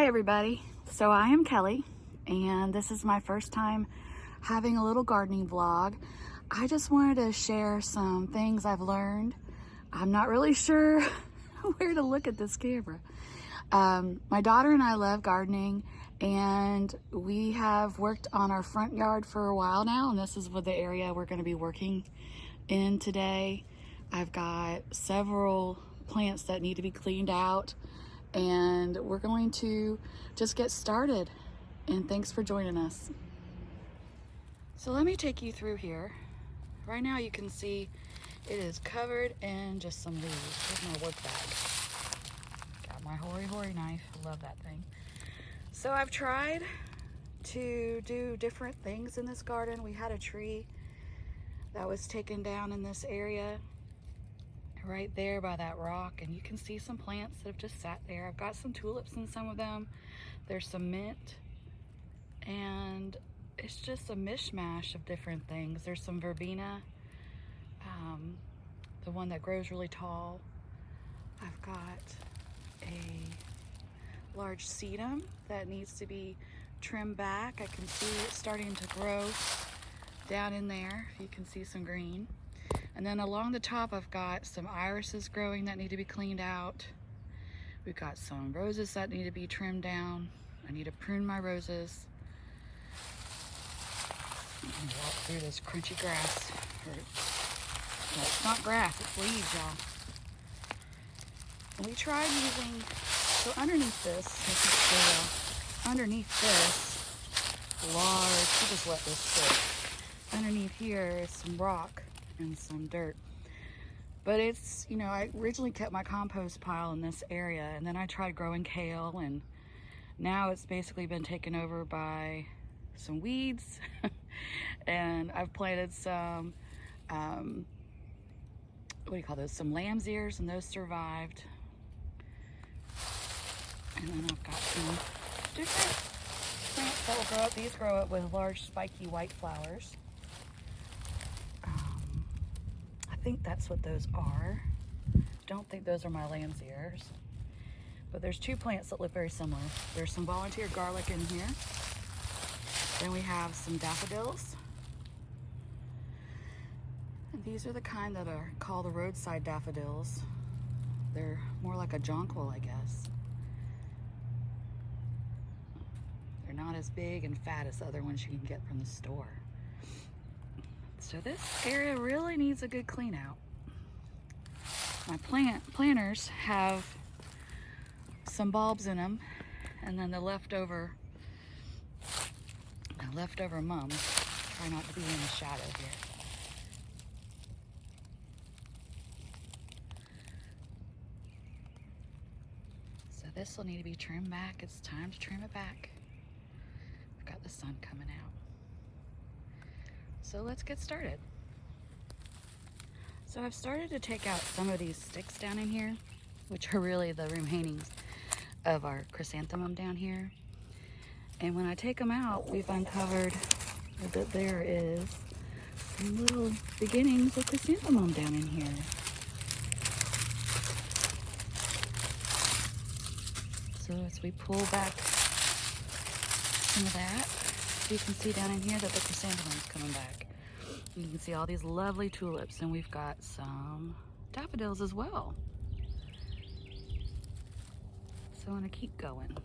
Hi everybody, so I am Kelly and this is my first time having a little gardening vlog. I just wanted to share some things I've learned. I'm not really sure where to look at this camera. My daughter and I love gardening and we have worked on our front yard for a while now, and this is the area we're going to be working in today. I've got several plants that need to be cleaned out and we're going to just get started, and thanks for joining us. So let me take you through here. Right now you can see it is covered in just some leaves. Here's my work bag. Got my Hori knife, love that thing. So I've tried to do different things in this garden. We had a tree that was taken down in this area right there by that rock, and you can see some plants that have just sat there. I've got some tulips in some of them. There's some mint, and it's just a mishmash of different things. There's some verbena, the one that grows really tall. I've got a large sedum that needs to be trimmed back. I can see it starting to grow down in there. You can see some green. And then along the top, I've got some irises growing that need to be cleaned out. We've got some roses that need to be trimmed down. I need to prune my roses. I'm gonna walk through this crunchy grass. Well, it's not grass, it's leaves, y'all. And we tried using, so underneath this, underneath this large, we'll just let this sit. Underneath here is some rock and some dirt, but it's, you know, I originally kept my compost pile in this area, and then I tried growing kale, and now it's basically been taken over by some weeds. And I've planted some what do you call those, some lamb's ears, and those survived. And then I've got some different plants that will grow up. These grow up with large spiky white flowers. I think that's what those are. Don't think those are my lamb's ears. But there's two plants that look very similar. There's some volunteer garlic in here. Then we have some daffodils. And these are the kind that are called the roadside daffodils. They're more like a jonquil, I guess. They're not as big and fat as the other ones you can get from the store. So this area really needs a good clean out. My planters have some bulbs in them, and then the leftover mums. Try not to be in the shadow here. So this will need to be trimmed back. It's time to trim it back. We've got the sun coming out. So let's get started. So I've started to take out some of these sticks down in here, which are really the remainings of our chrysanthemum down here. And when I take them out, we've uncovered that there is some little beginnings of chrysanthemum down in here. So as we pull back some of that, you can see down in here that the chrysanthemum's coming back. You can see all these lovely tulips, and we've got some daffodils as well. So I'm gonna keep going.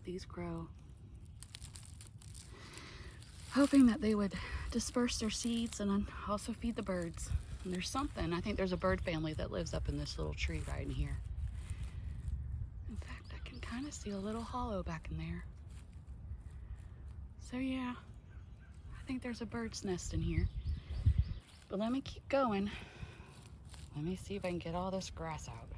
these grow. Hoping that they would disperse their seeds and then also feed the birds. And there's something, I think there's a bird family that lives up in this little tree right in here. In fact, I can kind of see a little hollow back in there. So yeah, I think there's a bird's nest in here. But let me keep going. Let me see if I can get all this grass out.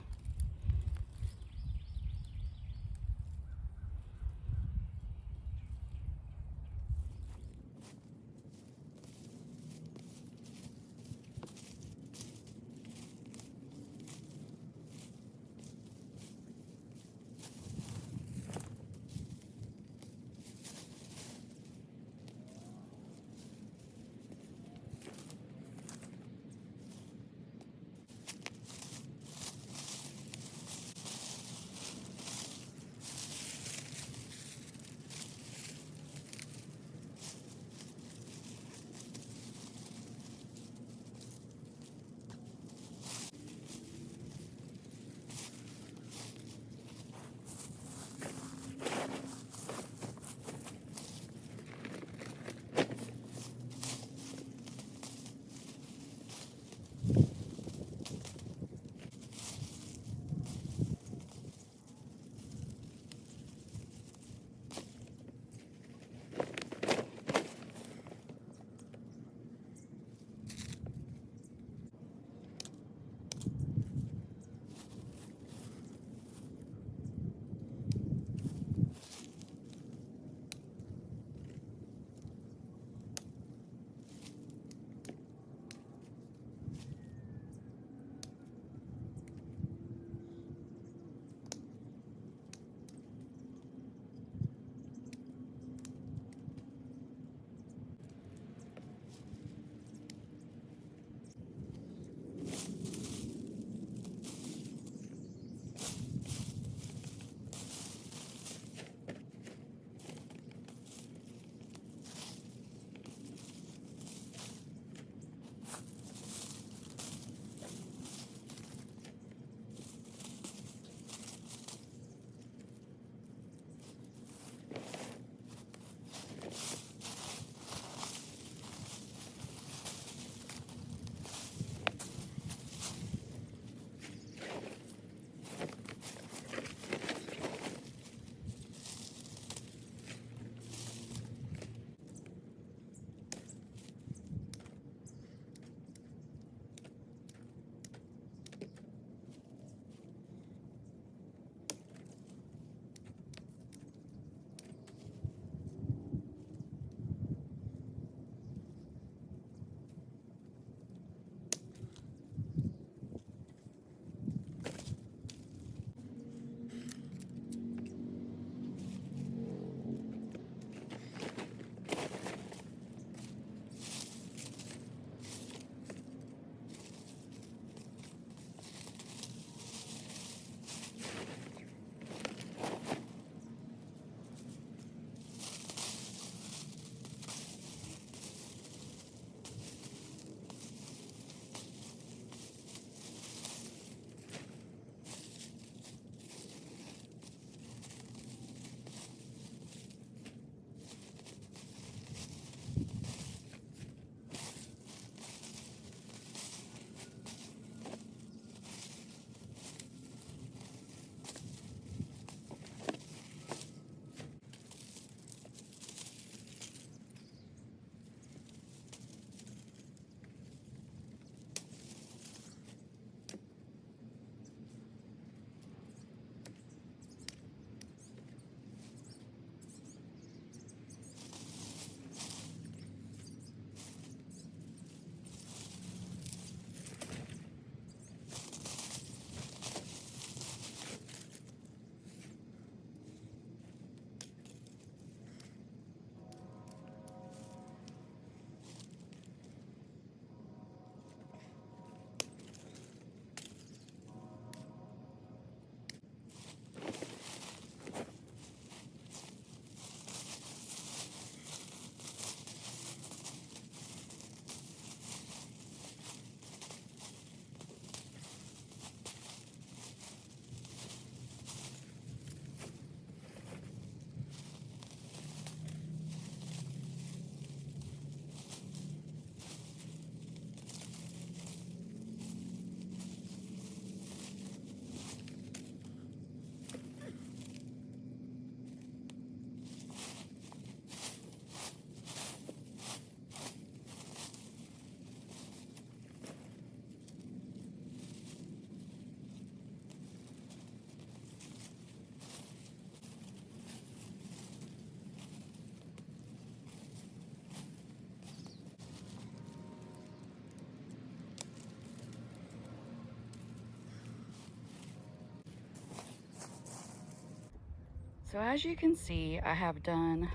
So as you can see, I have done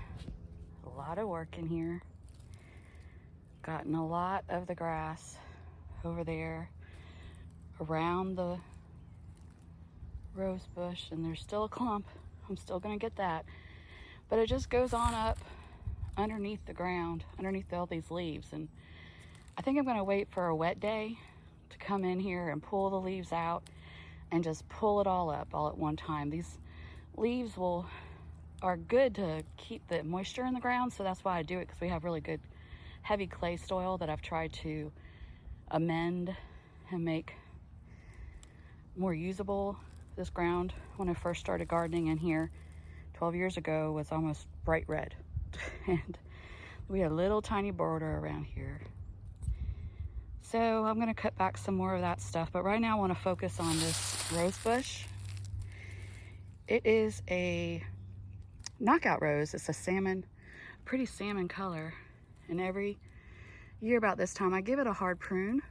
a lot of work in here. Gotten a lot of the grass over there around the rose bush, and there's still a clump. I'm still gonna get that. But it just goes on up underneath the ground, underneath all these leaves. And I think I'm gonna wait for a wet day to come in here and pull the leaves out and just pull it all up all at one time. These leaves are good to keep the moisture in the ground, so that's why I do it, because we have really good heavy clay soil that I've tried to amend and make more usable. This ground, when I first started gardening in here 12 years ago, was almost bright red. And we had a little tiny border around here. So I'm gonna cut back some more of that stuff, but right now I wanna focus on this rose bush. It is a knockout rose. It's a salmon, pretty salmon color. And every year about this time, I give it a hard prune.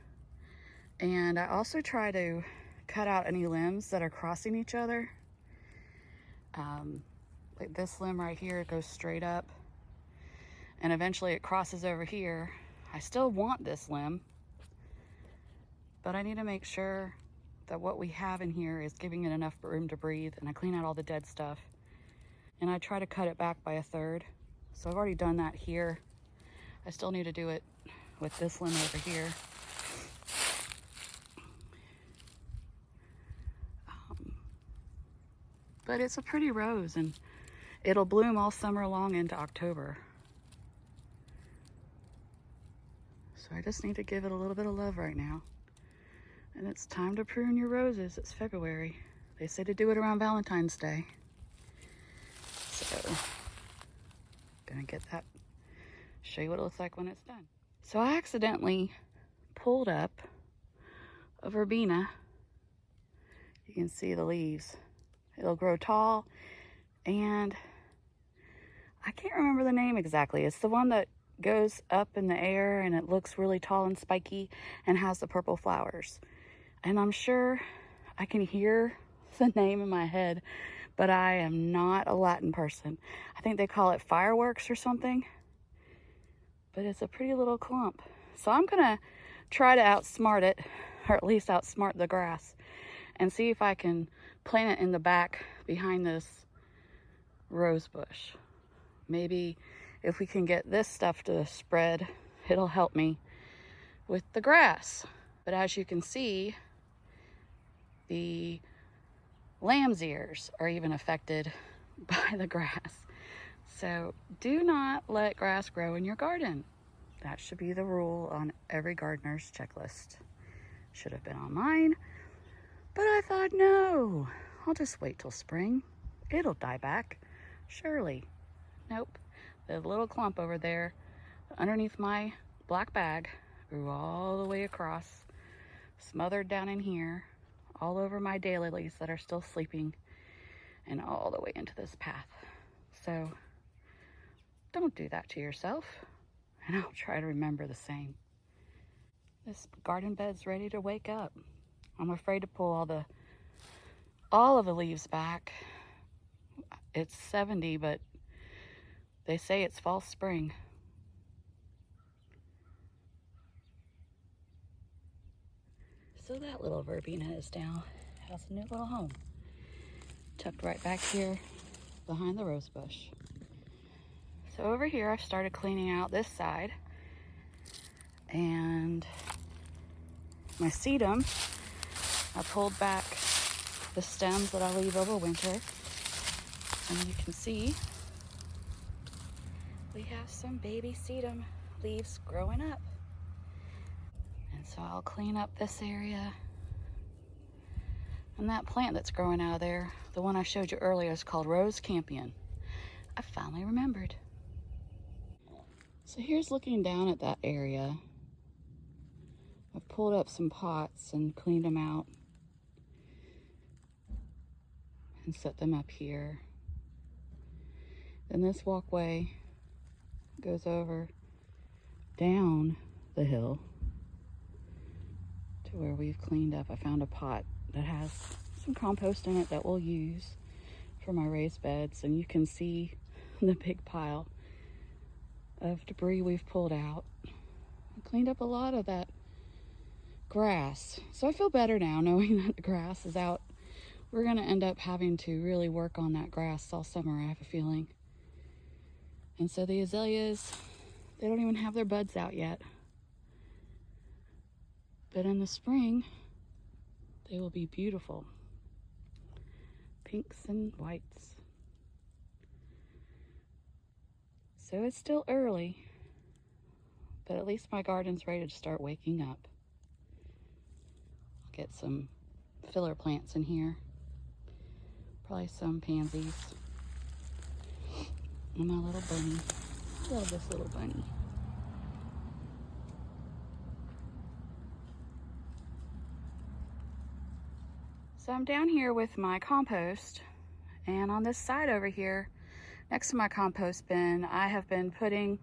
And I also try to cut out any limbs that are crossing each other. Like this limb right here, it goes straight up. And eventually it crosses over here. I still want this limb, but I need to make sure that what we have in here is giving it enough room to breathe, and I clean out all the dead stuff. And I try to cut it back by a third. So I've already done that here. I still need to do it with this limb over here. But it's a pretty rose, and it'll bloom all summer long into October. So I just need to give it a little bit of love right now. And it's time to prune your roses. It's February. They say to do it around Valentine's Day. So, gonna get that, show you what it looks like when it's done. So I accidentally pulled up a verbena. You can see the leaves. It'll grow tall, and I can't remember the name exactly. It's the one that goes up in the air and it looks really tall and spiky and has the purple flowers. And I'm sure I can hear the name in my head, but I am not a Latin person. I think they call it fireworks or something, but it's a pretty little clump. So I'm gonna try to outsmart it, or at least outsmart the grass, and see if I can plant it in the back behind this rose bush. Maybe if we can get this stuff to spread, it'll help me with the grass. But as you can see, the lamb's ears are even affected by the grass. So do not let grass grow in your garden. That should be the rule on every gardener's checklist. Should have been on mine, but I thought, no, I'll just wait till spring. It'll die back, surely. Nope, the little clump over there underneath my black bag grew all the way across, smothered down in here, all over my daylilies that are still sleeping, and all the way into this path. So don't do that to yourself, and I'll try to remember the same. This garden bed's ready to wake up. I'm afraid to pull all of the leaves back. It's 70, but they say it's fall spring. So that little verbena is now, has a new little home. Tucked right back here behind the rose bush. So over here, I've started cleaning out this side. And my sedum, I pulled back the stems that I leave over winter. And you can see we have some baby sedum leaves growing up. And so I'll clean up this area. And that plant that's growing out of there, the one I showed you earlier, is called Rose Campion. I finally remembered. So here's looking down at that area. I've pulled up some pots and cleaned them out and set them up here. Then this walkway goes over down the hill to where we've cleaned up. I found a pot that has some compost in it that we'll use for my raised beds, and you can see the big pile of debris we've pulled out. I cleaned up a lot of that grass, so I feel better now knowing that the grass is out. We're going to end up having to really work on that grass all summer, I have a feeling. And so the azaleas, they don't even have their buds out yet. But in the spring, they will be beautiful. Pinks and whites. So it's still early, but at least my garden's ready to start waking up. I'll get some filler plants in here. Probably some pansies. And my little bunny. I love this little bunny. So I'm down here with my compost, and on this side over here, next to my compost bin, I have been putting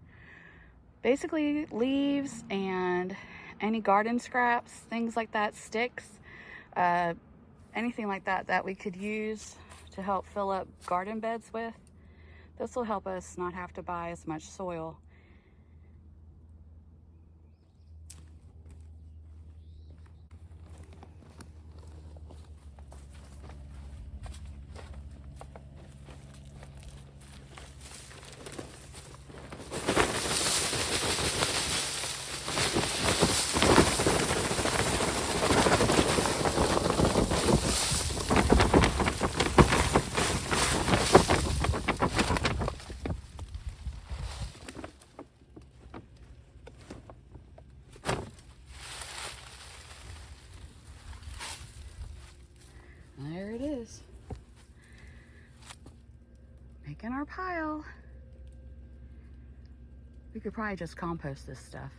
basically leaves and any garden scraps, things like that, sticks, anything like that that we could use to help fill up garden beds with. This will help us not have to buy as much soil. There it is. Making our pile. We could probably just compost this stuff,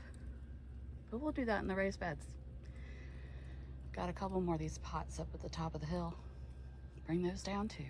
but we'll do that in the raised beds. Got a couple more of these pots up at the top of the hill. Bring those down too.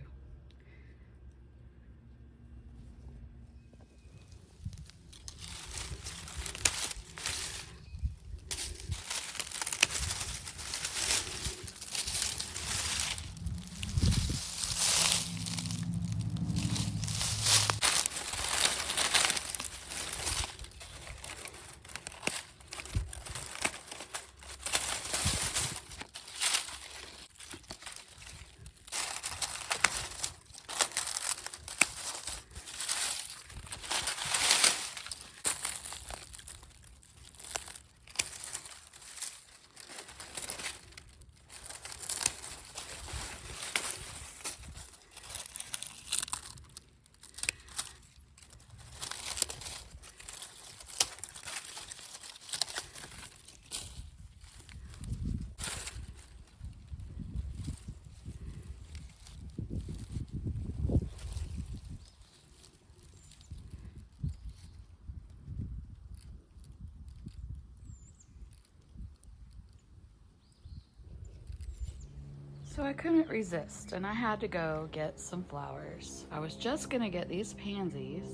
So I couldn't resist, and I had to go get some flowers. I was just gonna get these pansies,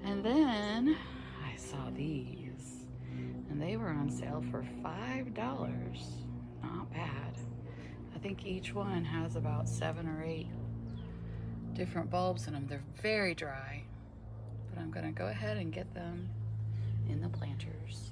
and then I saw these, and they were on sale for $5. Not bad. I think each one has about 7 or 8 different bulbs in them. They're very dry, but I'm gonna go ahead and get them in the planters.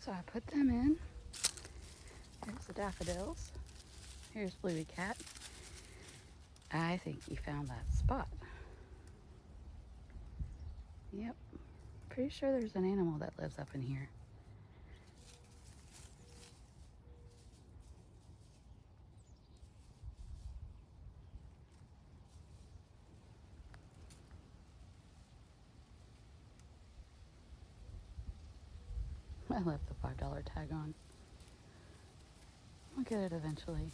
So I put them in. There's the daffodils. Here's Bluey Cat. I think he found that spot. Yep. Pretty sure there's an animal that lives up in here. I left the $5 tag on. I'll get it eventually.